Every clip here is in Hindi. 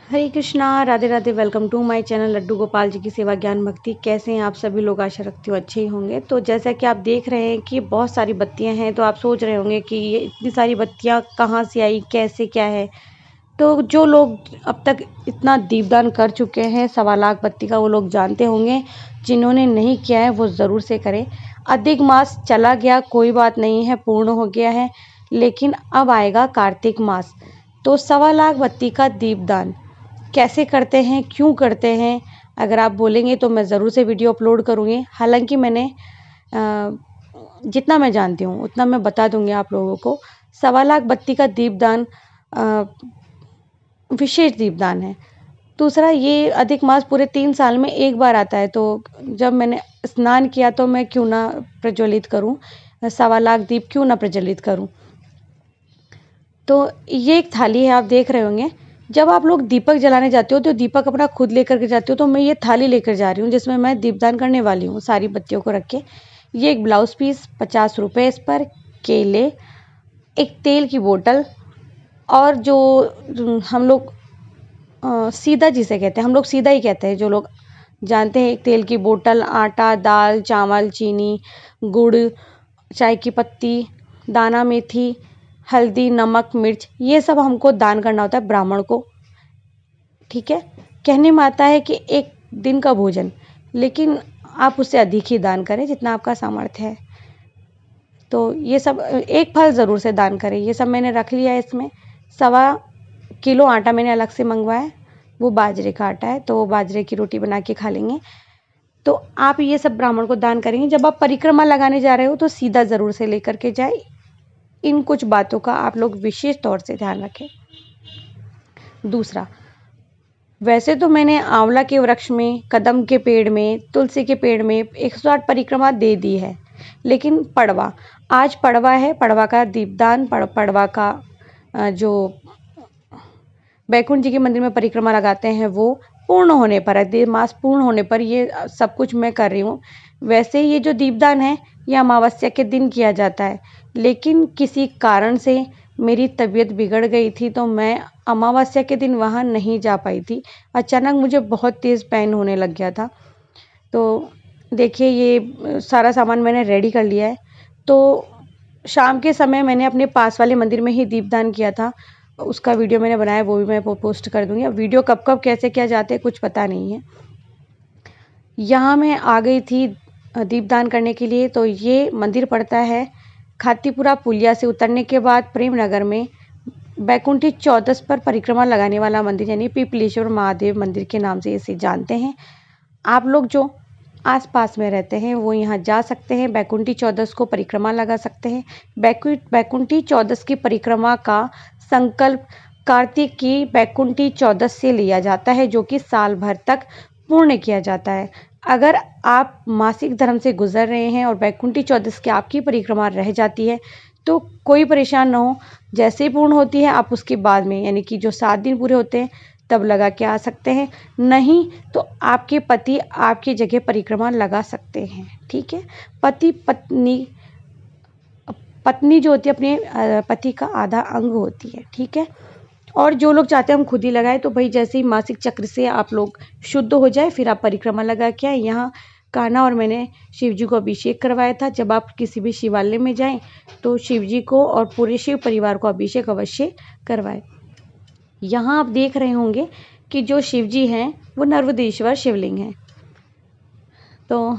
Hare Krishna, Radhe Radhe. Welcome to my channel Laddu Gopal ji की सेवा ज्ञान भक्ति। कैसे हैं आप सभी लोग? आशा रखती हूँ अच्छे ही होंगे। तो जैसा कि आप देख रहे हैं कि बहुत सारी बत्तियां हैं, तो आप सोच रहे होंगे कि ये इतनी सारी बत्तियां कहाँ से आई, कैसे, क्या है। तो जो लोग अब तक इतना दीपदान कर चुके हैं 1.25 लाख बत्ती का, वो लोग जानते होंगे। जिन्होंने नहीं किया है वो ज़रूर से करें। अधिक मास चला गया, कोई बात नहीं है, पूर्ण हो गया है, लेकिन अब आएगा कार्तिक मास। तो 1.25 लाख बत्ती का दीपदान कैसे करते हैं, क्यों करते हैं, अगर आप बोलेंगे तो मैं ज़रूर से वीडियो अपलोड करूँगी। हालांकि मैंने जितना मैं जानती हूँ उतना मैं बता दूंगी आप लोगों को। 1.25 लाख बत्ती का दीपदान विशेष दीपदान है। दूसरा, ये अधिक मास पूरे 3 साल में एक बार आता है, तो जब मैंने स्नान किया तो मैं क्यों ना प्रज्वलित करूं, 1.25 लाख दीप क्यों ना प्रज्वलित करूं। तो ये एक थाली है, आप देख रहे होंगे। जब आप लोग दीपक जलाने जाते हो तो दीपक अपना खुद लेकर के जाते हो, तो मैं ये थाली लेकर जा रही हूँ जिसमें मैं दीपदान करने वाली हूँ सारी बत्तियों को रख के। ये एक ब्लाउज पीस 50 रुपये, इस पर केले, एक तेल की बोतल, और जो हम लोग सीधा जिसे कहते हैं, हम लोग सीधा ही कहते हैं, जो लोग जानते हैं, एक तेल की बोतल, आटा, दाल, चावल, चीनी, गुड़, चाय की पत्ती, दाना मेथी, हल्दी, नमक, मिर्च, ये सब हमको दान करना होता है ब्राह्मण को। ठीक है। कहने में आता है कि एक दिन का भोजन, लेकिन आप उससे अधिक ही दान करें जितना आपका सामर्थ्य है। तो ये सब, एक फल ज़रूर से दान करें। ये सब मैंने रख लिया है। इसमें 1.25 किलो आटा मैंने अलग से मंगवाया है, वो बाजरे का आटा है, तो बाजरे की रोटी बना के खा लेंगे। तो आप ये सब ब्राह्मण को दान करेंगे। जब आप परिक्रमा लगाने जा रहे हो तो सीधा ज़रूर से लेकर के जाए। इन कुछ बातों का आप लोग विशेष तौर से ध्यान रखें। दूसरा, वैसे तो मैंने आंवला के वृक्ष में, कदम के पेड़ में, तुलसी के पेड़ में 108 परिक्रमा दे दी है, लेकिन पड़वा, आज पड़वा है, पड़वा का दीपदान, पड़वा का जो बैकुंठ जी के मंदिर में परिक्रमा लगाते हैं, वो पूर्ण होने पर है, देव मास पूर्ण होने पर ये सब कुछ मैं कर रही हूँ। वैसे ये जो दीपदान है ये अमावस्या के दिन किया जाता है, लेकिन किसी कारण से मेरी तबीयत बिगड़ गई थी, तो मैं अमावस्या के दिन वहाँ नहीं जा पाई थी। अचानक मुझे बहुत तेज़ पेन होने लग गया था। तो देखिए, ये सारा सामान मैंने रेडी कर लिया है। तो शाम के समय मैंने अपने पास वाले मंदिर में ही दीपदान किया था, उसका वीडियो मैंने बनाया, वो भी मैं पोस्ट कर दूंगी। अब वीडियो कब कब कैसे किया जाते हैं कुछ पता नहीं है। यहाँ मैं आ गई थी दीपदान करने के लिए। तो ये मंदिर पड़ता है खातीपुरा पुलिया से उतरने के बाद प्रेम नगर में, बैकुंठी चौदस पर परिक्रमा लगाने वाला मंदिर, यानी पिपलेश्वर महादेव मंदिर के नाम से इसे जानते हैं। आप लोग जो आसपास में रहते हैं वो यहाँ जा सकते हैं, बैकुंठी चौदस को परिक्रमा लगा सकते हैं। बैकुंठी चौदस की परिक्रमा का संकल्प कार्तिक की बैकुंठी चौदस से लिया जाता है, जो कि साल भर तक पूर्ण किया जाता है। अगर आप मासिक धर्म से गुजर रहे हैं और बैकुंठी चौदस की आपकी परिक्रमा रह जाती है तो कोई परेशान ना हो, जैसे ही पूर्ण होती है आप उसके बाद में, यानी कि जो 7 दिन पूरे होते हैं तब लगा के आ सकते हैं। नहीं तो आपके पति आपकी जगह परिक्रमा लगा सकते हैं। ठीक है। पति पत्नी, पत्नी जो होती है अपने पति का आधा अंग होती है। ठीक है। और जो लोग चाहते हैं हम खुद ही लगाएं, तो भाई जैसे ही मासिक चक्र से आप लोग शुद्ध हो जाए फिर आप परिक्रमा लगा के आए। यहाँ कान्हा और मैंने शिव जी को अभिषेक करवाया था। जब आप किसी भी शिवालय में जाएं तो शिव जी को और पूरे शिव परिवार को अभिषेक अवश्य करवाएं। यहाँ आप देख रहे होंगे कि जो शिव जी हैं वो नर्वदेश्वर शिवलिंग हैं। तो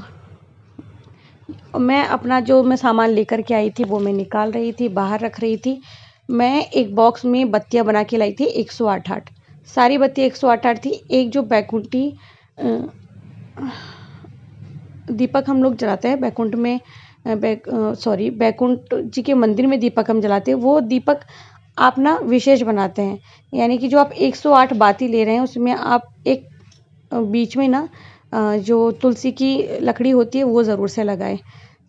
मैं अपना जो मैं सामान लेकर के आई थी वो मैं निकाल रही थी, बाहर रख रही थी। मैं एक बॉक्स में बत्तियां बना के लाई थी 108, सारी बत्तियां 108 थी। एक जो बैकुंठी दीपक हम लोग जलाते हैं बैकुंठ में, बैकुंठ जी के मंदिर में दीपक हम जलाते हैं, वो दीपक आप ना विशेष बनाते हैं। यानी कि जो आप 108 बाती ले रहे हैं उसमें आप एक बीच में ना जो तुलसी की लकड़ी होती है वो ज़रूर से लगाएं।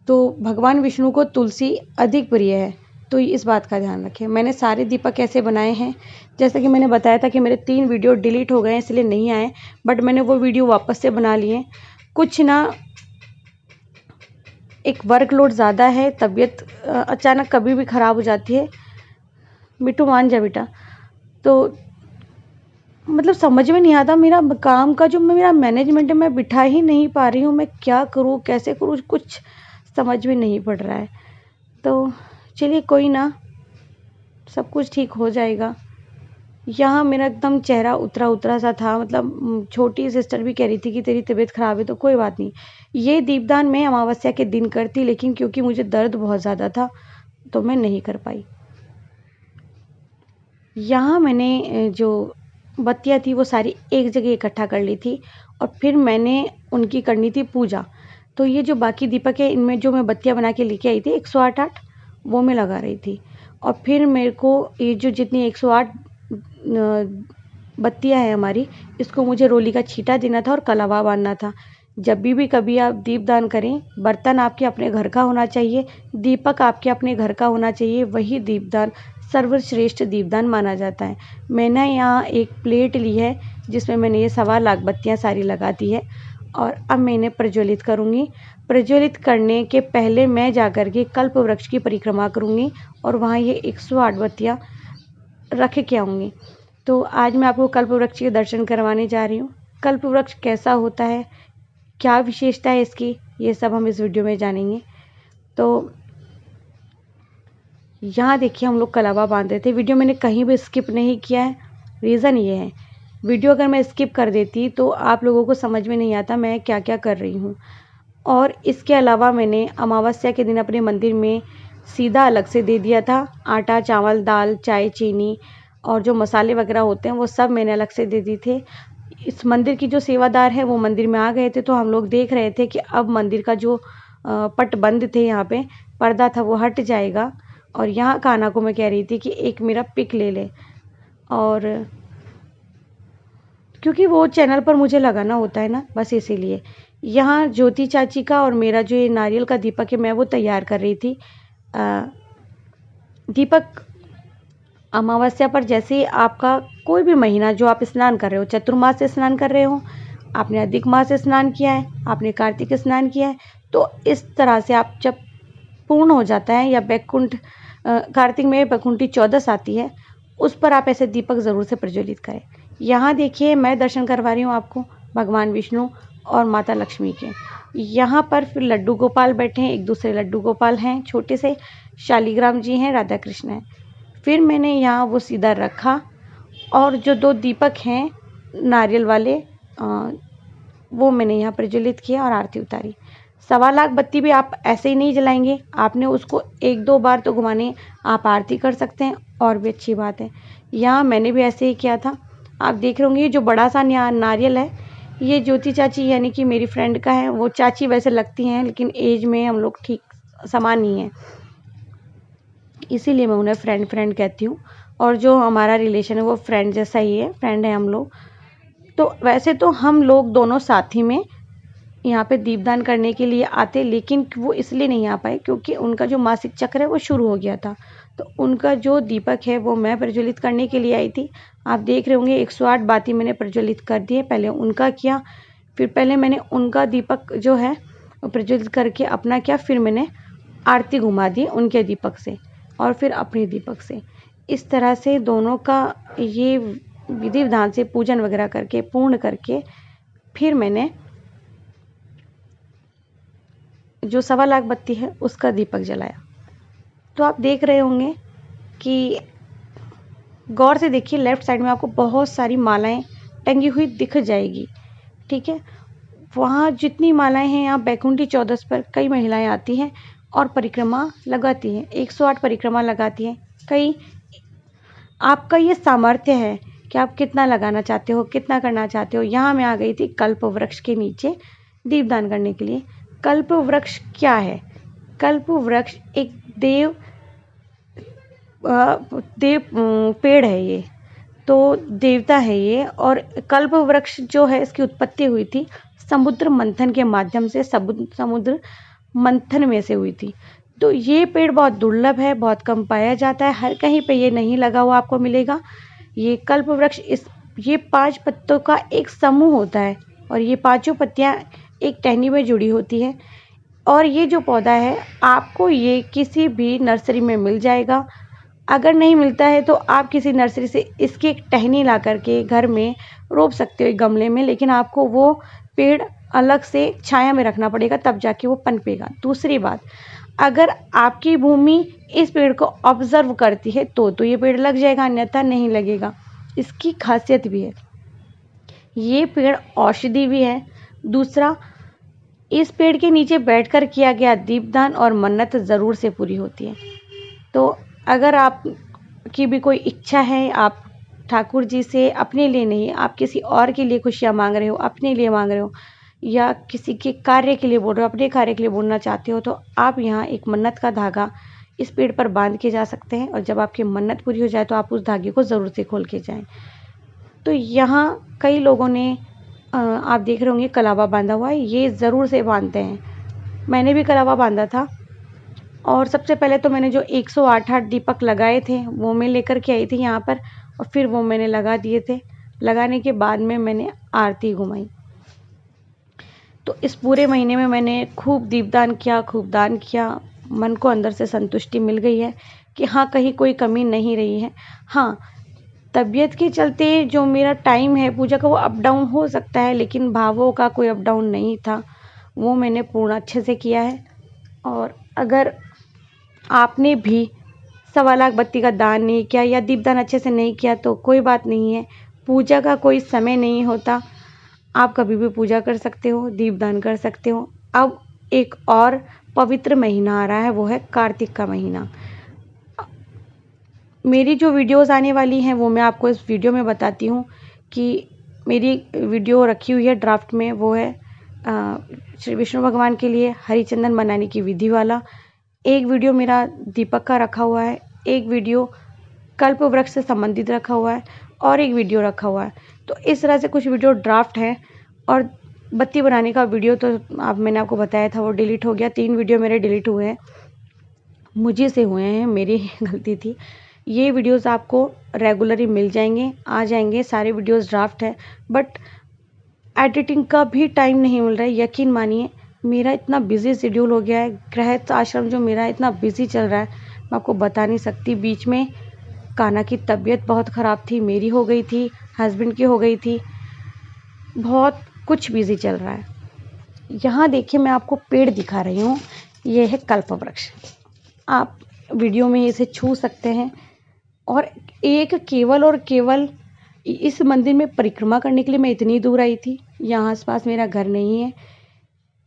तो भगवान विष्णु को तुलसी अधिक प्रिय है, तो इस बात का ध्यान रखें। मैंने सारे दीपक कैसे बनाए हैं, जैसा कि मैंने बताया था कि मेरे 3 वीडियो डिलीट हो गए हैं इसलिए नहीं आए, बट मैंने वो वीडियो वापस से बना लिए। कुछ ना एक वर्कलोड ज़्यादा है, तबीयत अचानक कभी भी ख़राब हो जाती है। मिट्टू मान जा बेटा। तो मतलब समझ में नहीं आता मेरा काम का जो मेरा मैनेजमेंट है, मैं बिठा ही नहीं पा रही हूँ। मैं क्या करूँ, कैसे करूँ, कुछ समझ में नहीं पड़ रहा है। तो चलिए कोई ना, सब कुछ ठीक हो जाएगा। यहाँ मेरा एकदम चेहरा उतरा उतरा सा था, मतलब छोटी सिस्टर भी कह रही थी कि तेरी तबीयत ख़राब है, तो कोई बात नहीं। ये दीपदान मैं अमावस्या के दिन करती, लेकिन क्योंकि मुझे दर्द बहुत ज़्यादा था तो मैं नहीं कर पाई। यहाँ मैंने जो बत्तियाँ थी वो सारी एक जगह इकट्ठा कर ली थी और फिर मैंने उनकी करनी थी पूजा। तो ये जो बाकी दीपक है, इनमें जो मैं बत्तियाँ बना के लेके आई थी 108 वो मैं लगा रही थी। और फिर मेरे को ये जो जितनी 108 बत्तियाँ हैं हमारी, इसको मुझे रोली का छींटा देना था और कलावा बांधना था। जब भी कभी आप दीपदान करें, बर्तन आपके अपने घर का होना चाहिए, दीपक आपके अपने घर का होना चाहिए, वही दीपदान सर्वश्रेष्ठ दीपदान माना जाता है। मैंने यहाँ एक प्लेट ली है जिसमें मैंने ये 1.25 लाख बत्तियाँ सारी लगा दी है और अब मैं इन्हें प्रज्वलित करूँगी। प्रज्वलित करने के पहले मैं जाकर के कल्प वृक्ष की परिक्रमा करूँगी और वहाँ ये 108 बत्तियाँ रख के आऊँगी। तो आज मैं आपको कल्प वृक्ष के दर्शन करवाने जा रही हूँ। कल्प वृक्ष कैसा होता है, क्या विशेषता है इसकी, ये सब हम इस वीडियो में जानेंगे। तो यहाँ देखिए हम लोग कलावा बांध रहे थे। वीडियो मैंने कहीं भी स्किप नहीं किया है। रीज़न ये है, वीडियो अगर मैं स्किप कर देती तो आप लोगों को समझ में नहीं आता मैं क्या क्या कर रही हूँ। और इसके अलावा मैंने अमावस्या के दिन अपने मंदिर में सीधा अलग से दे दिया था। आटा, चावल, दाल, चाय, चीनी और जो मसाले वगैरह होते हैं वो सब मैंने अलग से दे दिए थे। इस मंदिर की जो सेवादार है वो मंदिर में आ गए थे, तो हम लोग देख रहे थे कि अब मंदिर का जो पट बंद थे, यहाँ पे पर्दा था वो हट जाएगा। और यहाँ कान्हा को मैं कह रही थी कि एक मेरा पिक ले ले, और क्योंकि वो चैनल पर मुझे लगाना होता है ना, बस इसीलिए। यहाँ ज्योति चाची का और मेरा जो ये नारियल का दीपक है मैं वो तैयार कर रही थी। दीपक अमावस्या पर जैसे ही आपका कोई भी महीना जो आप स्नान कर रहे हो, चतुर्मास से स्नान कर रहे हो, आपने अधिक मास से स्नान किया है, आपने कार्तिक स्नान किया है, तो इस तरह से आप जब पूर्ण हो जाता है या बैकुंठ कार्तिक में बैकुंठी चौदस आती है, उस पर आप ऐसे दीपक ज़रूर से प्रज्वलित करें। यहाँ देखिए मैं दर्शन करवा रही हूँ आपको भगवान विष्णु और माता लक्ष्मी के। यहाँ पर फिर लड्डू गोपाल बैठे हैं, एक दूसरे लड्डू गोपाल हैं छोटे से, शालिग्राम जी हैं, राधा कृष्ण हैं। फिर मैंने यहाँ वो सीधा रखा और जो 2 दीपक हैं नारियल वाले वो मैंने यहाँ प्रज्वलित किया और आरती उतारी। 1.25 लाख बत्ती भी आप ऐसे ही नहीं जलाएंगे, आपने उसको 1-2 बार तो घुमाने, आप आरती कर सकते हैं और भी अच्छी बात है। यहाँ मैंने भी ऐसे ही किया था। आप देख रहे होंगे ये जो बड़ा सा नारियल है, ये ज्योति चाची यानी कि मेरी फ्रेंड का है। वो चाची वैसे लगती हैं लेकिन एज में हम लोग ठीक समान ही हैं, इसीलिए मैं उन्हें फ्रेंड कहती हूँ। और जो हमारा रिलेशन है वो फ्रेंड जैसा ही है, फ्रेंड है हम लोग। तो वैसे तो हम लोग दोनों साथ ही में यहाँ पे दीपदान करने के लिए आते, लेकिन वो इसलिए नहीं आ पाए क्योंकि उनका जो मासिक चक्र है वो शुरू हो गया था। तो उनका जो दीपक है वो मैं प्रज्वलित करने के लिए आई थी। आप देख रहे होंगे 108 बाती मैंने प्रज्वलित कर दिए। पहले उनका किया, फिर पहले मैंने उनका दीपक जो है प्रज्वलित करके अपना किया, फिर मैंने आरती घुमा दी उनके दीपक से और फिर अपने दीपक से। इस तरह से दोनों का ये विधि विधान से पूजन वगैरह करके पूर्ण करके फिर मैंने जो 1.25 लाख बत्ती है उसका दीपक जलाया। तो आप देख रहे होंगे कि गौर से देखिए, लेफ्ट साइड में आपको बहुत सारी मालाएं टंगी हुई दिख जाएगी, ठीक है। वहाँ जितनी मालाएं हैं, यहाँ बैकुंठी चौदस पर कई महिलाएं आती हैं और परिक्रमा लगाती हैं, 108 परिक्रमा लगाती हैं। कई आपका ये सामर्थ्य है कि आप कितना लगाना चाहते हो, कितना करना चाहते हो। यहाँ मैं आ गई थी कल्प वृक्ष के नीचे दीपदान करने के लिए। कल्प वृक्ष क्या है? कल्प वृक्ष एक देव पेड़ है, ये तो देवता है ये। और कल्प वृक्ष जो है इसकी उत्पत्ति हुई थी समुद्र मंथन के माध्यम से, समुद्र मंथन में से हुई थी। तो ये पेड़ बहुत दुर्लभ है, बहुत कम पाया जाता है, हर कहीं पे ये नहीं लगा हुआ आपको मिलेगा। ये कल्प वृक्ष ये 5 पत्तों का एक समूह होता है और ये 5 पत्तियां एक टहनी में जुड़ी होती है। और ये जो पौधा है आपको ये किसी भी नर्सरी में मिल जाएगा। अगर नहीं मिलता है तो आप किसी नर्सरी से इसकी एक टहनी ला करके घर में रोप सकते हो एक गमले में, लेकिन आपको वो पेड़ अलग से छाया में रखना पड़ेगा, तब जाके वो पनपेगा। दूसरी बात, अगर आपकी भूमि इस पेड़ को ऑब्जर्व करती है तो ये पेड़ लग जाएगा, अन्यथा नहीं लगेगा। इसकी खासियत भी है, ये पेड़ औषधि भी है। दूसरा, इस पेड़ के नीचे बैठकर किया गया दीपदान और मन्नत ज़रूर से पूरी होती है। तो अगर आप की भी कोई इच्छा है, आप ठाकुर जी से अपने लिए नहीं, आप किसी और के लिए खुशियाँ मांग रहे हो, अपने लिए मांग रहे हो, या किसी के कार्य के लिए बोल रहे हो, अपने कार्य के लिए बोलना चाहते हो, तो आप यहाँ एक मन्नत का धागा इस पेड़ पर बांध के जा सकते हैं। और जब आपकी मन्नत पूरी हो जाए तो आप उस धागे को ज़रूर से खोल के जाएं। तो यहाँ कई लोगों ने आप देख रहे होंगे कलावा बांधा हुआ है, ये ज़रूर से बांधते हैं। मैंने भी कलावा बांधा था, और सबसे पहले तो मैंने जो 108 दीपक लगाए थे वो मैं लेकर के आई थी यहाँ पर, और फिर वो मैंने लगा दिए थे। लगाने के बाद में मैंने आरती घुमाई। तो इस पूरे महीने में मैंने खूब दीपदान किया, खूब दान किया। मन को अंदर से संतुष्टि मिल गई है कि हाँ, कहीं कोई कमी नहीं रही है। हाँ, तबीयत के चलते जो मेरा टाइम है पूजा का वो अप डाउन हो सकता है, लेकिन भावों का कोई अप डाउन नहीं था, वो मैंने पूर्ण अच्छे से किया है। और अगर आपने भी 1.25 लाख बत्ती का दान नहीं किया या दीपदान अच्छे से नहीं किया तो कोई बात नहीं है। पूजा का कोई समय नहीं होता, आप कभी भी पूजा कर सकते हो, दीपदान कर सकते हो। अब एक और पवित्र महीना आ रहा है, वो है कार्तिक का महीना। मेरी जो वीडियोस आने वाली हैं वो मैं आपको इस वीडियो में बताती हूँ कि मेरी वीडियो रखी हुई है ड्राफ्ट में, वो है श्री विष्णु भगवान के लिए हरिचंदन बनाने की विधि वाला। एक वीडियो मेरा दीपक का रखा हुआ है, एक वीडियो कल्प वृक्ष से संबंधित रखा हुआ है, और एक वीडियो रखा हुआ है। तो इस तरह से कुछ वीडियो ड्राफ्ट है। और बत्ती बनाने का वीडियो तो मैंने आपको बताया था, वो डिलीट हो गया। 3 वीडियो मेरे डिलीट हुए हैं, मुझे से हुए हैं, मेरी गलती थी। ये वीडियोस आपको रेगुलरली मिल जाएंगे, आ जाएंगे। सारे वीडियोस ड्राफ्ट है, बट एडिटिंग का भी टाइम नहीं मिल रहा है। यकीन मानिए, मेरा इतना बिजी शेड्यूल हो गया है, गृहस्थ आश्रम जो मेरा इतना बिजी चल रहा है, मैं आपको बता नहीं सकती। बीच में कान्हा की तबीयत बहुत ख़राब थी, मेरी हो गई थी, हस्बैंड की हो गई थी, बहुत कुछ बिजी चल रहा है। यहाँ देखिए, मैं आपको पेड़ दिखा रही हूँ, ये है कल्प वृक्ष। आप वीडियो में इसे छू सकते हैं। और केवल और केवल इस मंदिर में परिक्रमा करने के लिए मैं इतनी दूर आई थी। यहाँ आसपास मेरा घर नहीं है।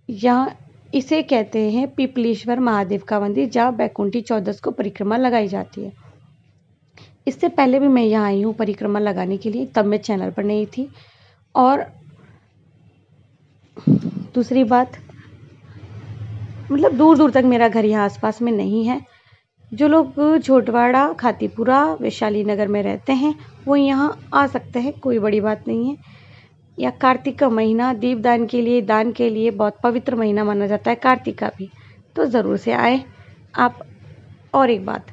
यहाँ इसे कहते हैं पिपलेश्वर महादेव का मंदिर, जहाँ बैकुंठी चौदस को परिक्रमा लगाई जाती है। इससे पहले भी मैं यहाँ आई हूँ परिक्रमा लगाने के लिए, तब मैं चैनल पर नहीं थी। और दूसरी बात, मतलब दूर दूर तक मेरा घर यहाँ आसपास में नहीं है। जो लोग छोटवाड़ा, खातीपुरा, वैशाली नगर में रहते हैं वो यहाँ आ सकते हैं, कोई बड़ी बात नहीं है। या कार्तिक का महीना दीपदान के लिए, दान के लिए बहुत पवित्र महीना माना जाता है, कार्तिक का भी, तो ज़रूर से आए आप। और एक बात,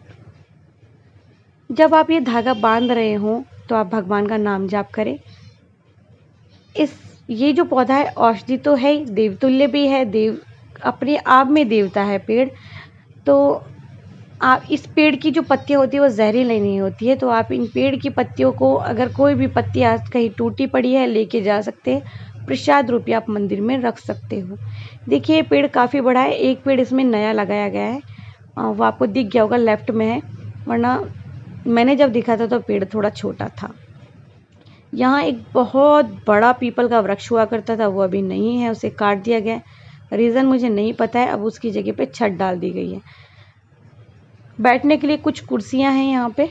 जब आप ये धागा बांध रहे हो तो आप भगवान का नाम जाप करें। ये जो पौधा है औषधि तो है ही, देवतुल्य भी है, देव अपने आप में देवता है पेड़। तो आप इस पेड़ की जो पत्तियाँ होती है वो जहरीली नहीं होती है, तो आप इन पेड़ की पत्तियों को, अगर कोई भी पत्ती आज कहीं टूटी पड़ी है, लेके जा सकते हैं, प्रसाद रूपी आप मंदिर में रख सकते हो। देखिए, ये पेड़ काफ़ी बड़ा है, एक पेड़ इसमें नया लगाया गया है, वो आपको दिख गया होगा, लेफ्ट में है, वरना मैंने जब देखा था तो पेड़ थोड़ा छोटा था। यहाँ एक बहुत बड़ा पीपल का वृक्ष हुआ करता था, वो अभी नहीं है, उसे काट दिया गया। रीज़न मुझे नहीं पता है, अब उसकी जगह पे छत डाल दी गई है। बैठने के लिए कुछ कुर्सियां हैं यहाँ पे।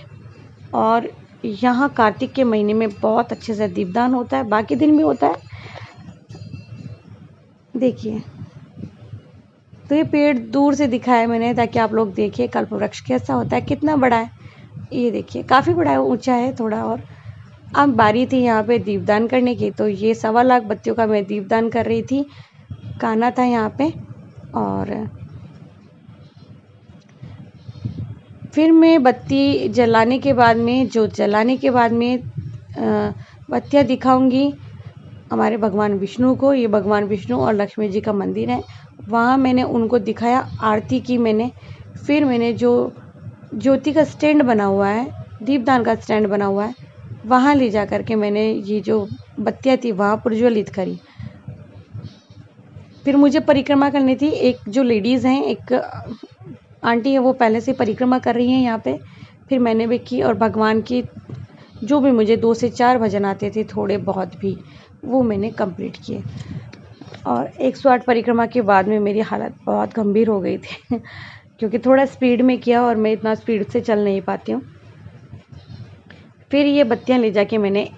और यहाँ कार्तिक के महीने में बहुत अच्छे से दीपदान होता है, बाकी दिन भी होता है। देखिए, तो ये पेड़ दूर से दिखाया मैंने ताकि आप लोग देखिए कल्प वृक्ष कैसा होता है, कितना बड़ा है। ये देखिए, काफ़ी बड़ा है, ऊंचा है थोड़ा। और अब बारी थी यहाँ पे दीपदान करने की, तो ये 1.25 लाख बत्तियों का मैं दीपदान कर रही थी। कान्हा था यहाँ पे, और फिर मैं बत्ती जलाने के बाद में, जोत जलाने के बाद में बत्तियाँ दिखाऊंगी हमारे भगवान विष्णु को। ये भगवान विष्णु और लक्ष्मी जी का मंदिर है, वहाँ मैंने उनको दिखाया, आरती की मैंने। फिर मैंने जो ज्योति का स्टैंड बना हुआ है, दीपदान का स्टैंड बना हुआ है, वहाँ ले जा कर के मैंने ये जो बत्तियाँ थी वहाँ प्रज्वलित करी। फिर मुझे परिक्रमा करनी थी। एक जो लेडीज़ हैं, एक आंटी है, वो पहले से परिक्रमा कर रही हैं यहाँ पे। फिर मैंने भी की और भगवान की जो भी मुझे 2 से 4 भजन आते थे थोड़े बहुत भी, वो मैंने कंप्लीट किए। और 108 परिक्रमा के बाद में मेरी हालत बहुत गंभीर हो गई थी क्योंकि थोड़ा स्पीड में किया और मैं इतना स्पीड से चल नहीं पाती हूँ। फिर ये बत्तियाँ ले जाके मैंने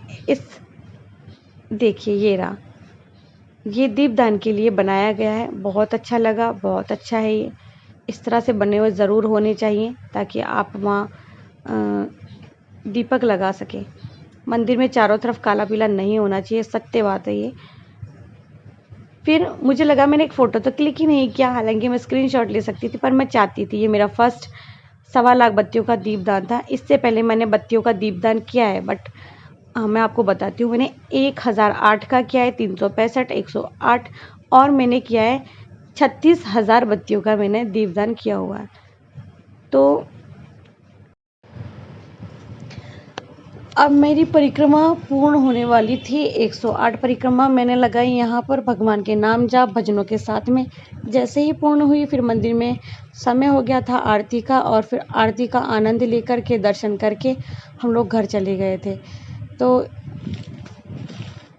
देखिए ये रहा, ये दीपदान के लिए बनाया गया है। बहुत अच्छा लगा, बहुत अच्छा है ये। इस तरह से बने हुए ज़रूर होने चाहिए ताकि आप वहाँ दीपक लगा सकें। मंदिर में चारों तरफ काला पीला नहीं होना चाहिए, सत्य बात है ये। फिर मुझे लगा मैंने एक फ़ोटो तो क्लिक ही नहीं किया, हालांकि मैं स्क्रीनशॉट ले सकती थी, पर मैं चाहती थी। ये मेरा फर्स्ट 1.25 लाख बत्तियों का दीपदान था। इससे पहले मैंने बत्तियों का दीपदान किया है, बट मैं आपको बताती हूँ। मैंने 1008 का किया है, 365, 108 और मैंने किया है 36,000 बत्तियों का मैंने दीपदान किया हुआ है। तो अब मेरी परिक्रमा पूर्ण होने वाली थी। 108 परिक्रमा मैंने लगाई यहाँ पर भगवान के नाम जाप भजनों के साथ में। जैसे ही पूर्ण हुई फिर मंदिर में समय हो गया था आरती का, और फिर आरती का आनंद लेकर के दर्शन करके हम लोग घर चले गए थे। तो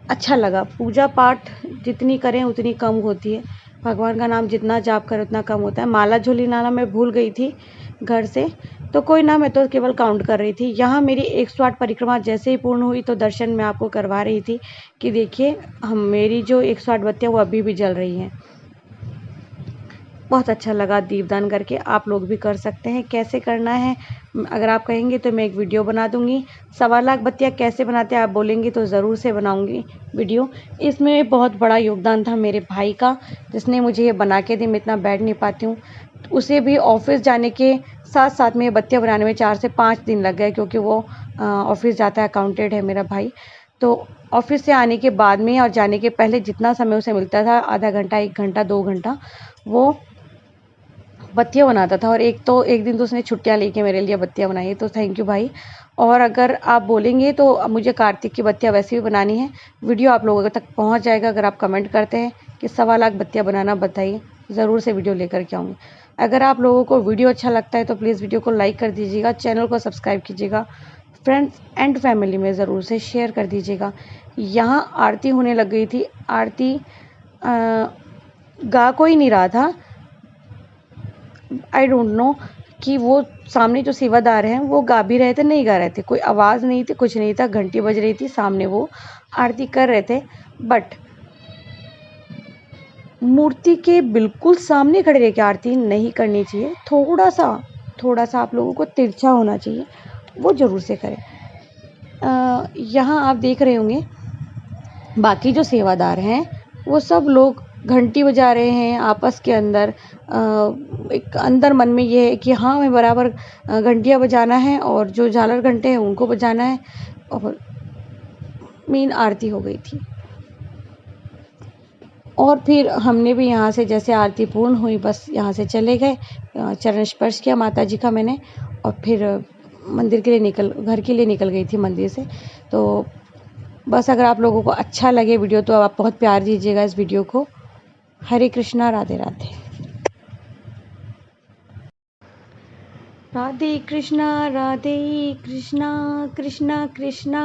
अच्छा लगा। पूजा पाठ जितनी करें उतनी कम होती है, भगवान का नाम जितना जाप करें उतना कम होता है। माला झोली लाना मैं भूल गई थी घर से, तो कोई ना, मैं तो केवल काउंट कर रही थी। यहाँ मेरी 108 परिक्रमा जैसे ही पूर्ण हुई तो दर्शन मैं आपको करवा रही थी कि देखिए मेरी जो 108 बत्तियाँ वो अभी भी जल रही हैं। बहुत अच्छा लगा दीपदान करके। आप लोग भी कर सकते हैं। कैसे करना है अगर आप कहेंगे तो मैं एक वीडियो बना दूंगी। 1.25 लाख बत्तियाँ कैसे बनाते हैं आप बोलेंगे तो ज़रूर से बनाऊंगी वीडियो। इसमें बहुत बड़ा योगदान था मेरे भाई का, जिसने मुझे ये बना के दी। मैं इतना बैठ नहीं पाती हूँ। उसे भी ऑफिस जाने के साथ साथ में ये बत्तियाँ बनाने में 4 से 5 दिन लग गए, क्योंकि वो ऑफिस जाता है, अकाउंटेंट है मेरा भाई। तो ऑफिस से आने के बाद में और जाने के पहले जितना समय उसे मिलता था, आधा घंटा, 1 घंटा, 2 घंटा, वो बत्तियाँ बनाता था। और एक दिन तो उसने छुट्टियाँ लेके मेरे लिए बत्तियाँ बनाई, तो थैंक यू भाई। और अगर आप बोलेंगे तो मुझे कार्तिक की बत्तियाँ वैसे भी बनानी है, वीडियो आप लोगों तक पहुंच जाएगा। अगर आप कमेंट करते हैं कि 1.25 लाख बत्तियाँ बनाना बताइए, ज़रूर से वीडियो लेकर के आऊँगी। अगर आप लोगों को वीडियो अच्छा लगता है तो प्लीज़ वीडियो को लाइक कर दीजिएगा, चैनल को सब्सक्राइब कीजिएगा, फ्रेंड्स एंड फैमिली में ज़रूर से शेयर कर दीजिएगा। यहाँ आरती होने लग गई थी। आरती गा कोई नहीं रहा था, आई डोंट नो कि वो सामने जो सेवादार हैं वो गा भी रहे थे, नहीं गा रहे थे, कोई आवाज़ नहीं थी, कुछ नहीं था। घंटी बज रही थी, सामने वो आरती कर रहे थे, बट मूर्ति के बिल्कुल सामने खड़े रह के आरती नहीं करनी चाहिए। थोड़ा सा आप लोगों को तिरछा होना चाहिए, वो ज़रूर से करें। यहाँ आप देख रहे होंगे बाकी जो सेवादार हैं वो सब लोग घंटी बजा रहे हैं आपस के अंदर। एक अंदर मन में ये है कि हाँ हमें बराबर घंटियाँ बजाना है, और जो झालर घंटे हैं उनको बजाना है। और मेन आरती हो गई थी, और फिर हमने भी यहाँ से जैसे आरती पूर्ण हुई बस यहाँ से चले गए। चरण स्पर्श किया माता जी का मैंने, और फिर मंदिर के लिए घर के लिए निकल गई थी मंदिर से। तो बस अगर आप लोगों को अच्छा लगे वीडियो तो आप बहुत प्यार दीजिएगा इस वीडियो को। हरे कृष्णा, राधे राधे। राधे कृष्णा कृष्णा कृष्णा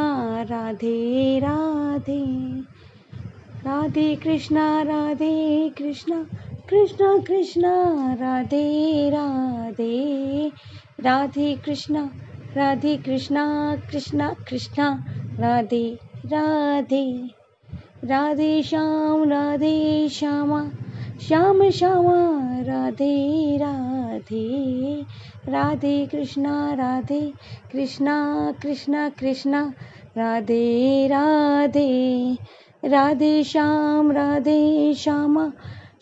राधे राधे। राधे कृष्णा कृष्णा कृष्णा राधे राधे। राधे कृष्णा कृष्णा कृष्णा राधे राधे। राधे श्यामा श्याम श्यामा राधे राधे। राधे कृष्णा कृष्णा कृष्णा राधे राधे। राधे श्यामा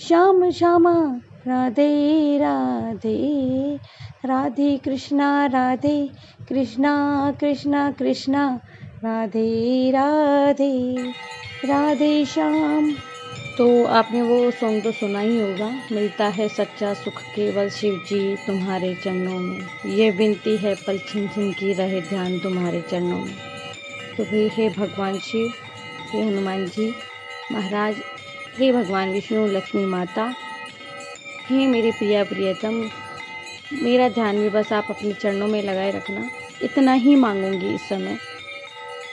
श्याम श्यामा राधे राधे। राधे कृष्णा कृष्णा कृष्णा राधे राधे। राधे श्याम तो आपने वो सॉन्ग तो सुना ही होगा, मिलता है सच्चा सुख केवल शिव जी तुम्हारे चरणों में, ये विनती है पल छिन छिन की रहे ध्यान तुम्हारे चरणों में। तो फिर हे भगवान शिव, हे हनुमान जी महाराज, हे भगवान विष्णु लक्ष्मी माता, हे मेरे प्रिया प्रियतम, मेरा ध्यान भी बस आप अपने चरणों में लगाए रखना। इतना ही मांगूंगी इस समय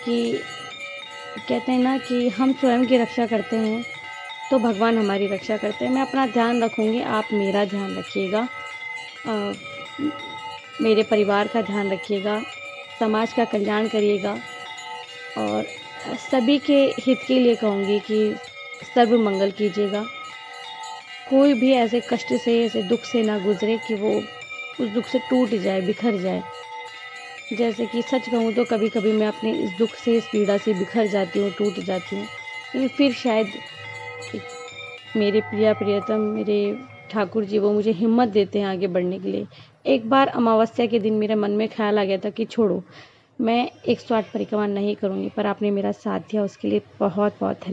कि कहते हैं ना कि हम स्वयं की रक्षा करते हैं तो भगवान हमारी रक्षा करते हैं। मैं अपना ध्यान रखूंगी, आप मेरा ध्यान रखिएगा, मेरे परिवार का ध्यान रखिएगा, समाज का कल्याण करिएगा और सभी के हित के लिए कहूँगी कि सर्व मंगल कीजिएगा। कोई भी ऐसे कष्ट से, ऐसे दुख से ना गुजरे कि वो उस दुख से टूट जाए, बिखर जाए। जैसे कि सच कहूँ तो कभी कभी मैं अपने इस दुख से, इस पीड़ा से बिखर जाती हूँ, टूट जाती हूँ, लेकिन फिर शायद मेरे प्रिया प्रियतम, मेरे ठाकुर जी, वो मुझे हिम्मत देते हैं आगे बढ़ने के लिए। एक बार अमावस्या के दिन मेरे मन में ख्याल आ गया था कि छोड़ो, मैं 108 परिक्रमा नहीं करूँगी, पर आपने मेरा साथ दिया, उसके लिए बहुत बहुत धन्यवाद।